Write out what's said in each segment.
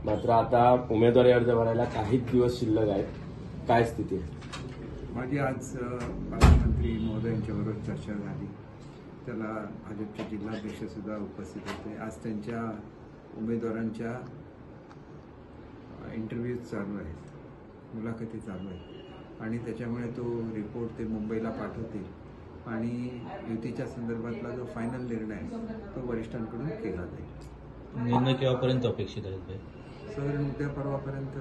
मात्र आता उमेदवारी अर्ज भरायला काहीच दिवस शिल्लक आहेत. काय स्थिती आहे? माझी आज पालकमंत्री महोदयांच्याबरोबर चर्चा झाली. त्याला भाजपचे जिल्हाध्यक्ष सुद्धा उपस्थित होते. आज त्यांच्या उमेदवारांच्या इंटरव्ह्यूज चालू आहेत, मुलाखती चालू आहेत आणि त्याच्यामुळे तो रिपोर्ट ते मुंबईला पाठवतील आणि युतीच्या संदर्भातला जो फायनल निर्णय आहे तो वरिष्ठांकडून केला जाईल. निर्णय केव्हापर्यंत अपेक्षित आहे? साधारण उद्या परवापर्यंत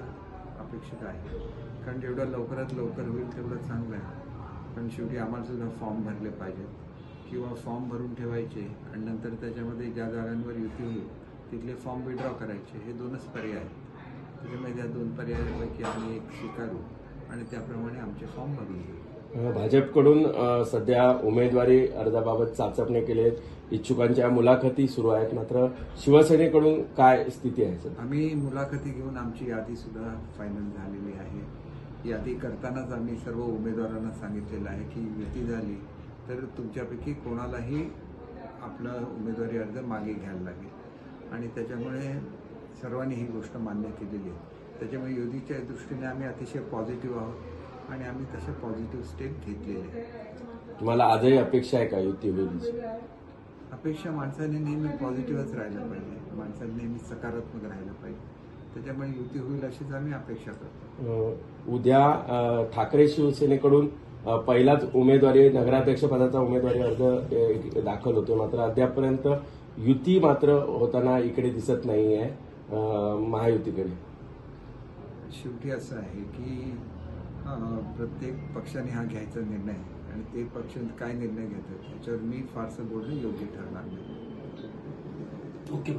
अपेक्षित आहे, कारण जेवढं लवकरात लवकर होईल तेवढं चांगलं आहे. पण शेवटी आम्हाला सुद्धा फॉर्म भरले पाहिजेत किंवा फॉर्म भरून ठेवायचे आणि नंतर त्याच्यामध्ये ज्या जागांवर युती होईल तिथले फॉर्म विड्रॉ करायचे. हे दोनच पर्याय आहेत. त्याच्यामुळे त्या दोन पर्यायापैकी आम्ही एक स्वीकारू आणि त्याप्रमाणे आमचे फॉर्म भरून घेऊ. भाजपकडून सध्या उमेदवारी अर्जाबाबत चाचपणी केली आहेत, इच्छुकांच्या मुलाखती सुरू आहेत. मात्र शिवसेनेकडून काय स्थिती आहे? आम्ही मुलाखती घेऊन आमची यादी सुद्धा फायनल झालेली आहे. यादी करतानाच आम्ही सर्व उमेदवारांना सांगितलेलं आहे की युती झाली तर तुमच्यापैकी कोणालाही आपला उमेदवारी अर्ज मागे घ्यायला लागेल आणि त्याच्यामुळे सर्वांनी ही गोष्ट मान्य केलेली आहे. त्याच्यामुळे युतीच्या दृष्टीने आम्ही अतिशय पॉझिटिव्ह आहोत आणि आम्ही तसे पॉझिटिव्ह स्टेप घेतलेले. तुम्हाला आजही अपेक्षा आहे का युती होईल? अपेक्षा माणसाने नेहमी पॉझिटिव्हच राहायला पाहिजे, माणसाने नेहमी सकारात्मक राहायला पाहिजे. त्याच्यामुळे युती होईल अशीच आम्ही अपेक्षा करतो. उद्या ठाकरे शिवसेनेकडून पहिलाच उमेदवारी नगराध्यक्ष पदाचा उमेदवारी अर्ज दाखल होतो. मात्र अद्यापपर्यंत युती मात्र होताना इकडे दिसत नाहीये महायुतीकडे. शेवटी असं आहे की प्रत्येक पक्षाने हा घ्यायचा निर्णय आणि ते पक्ष काय निर्णय घेतात त्याच्यावर मी फारसं बोलणं योग्य ठरणार नाही. ओके.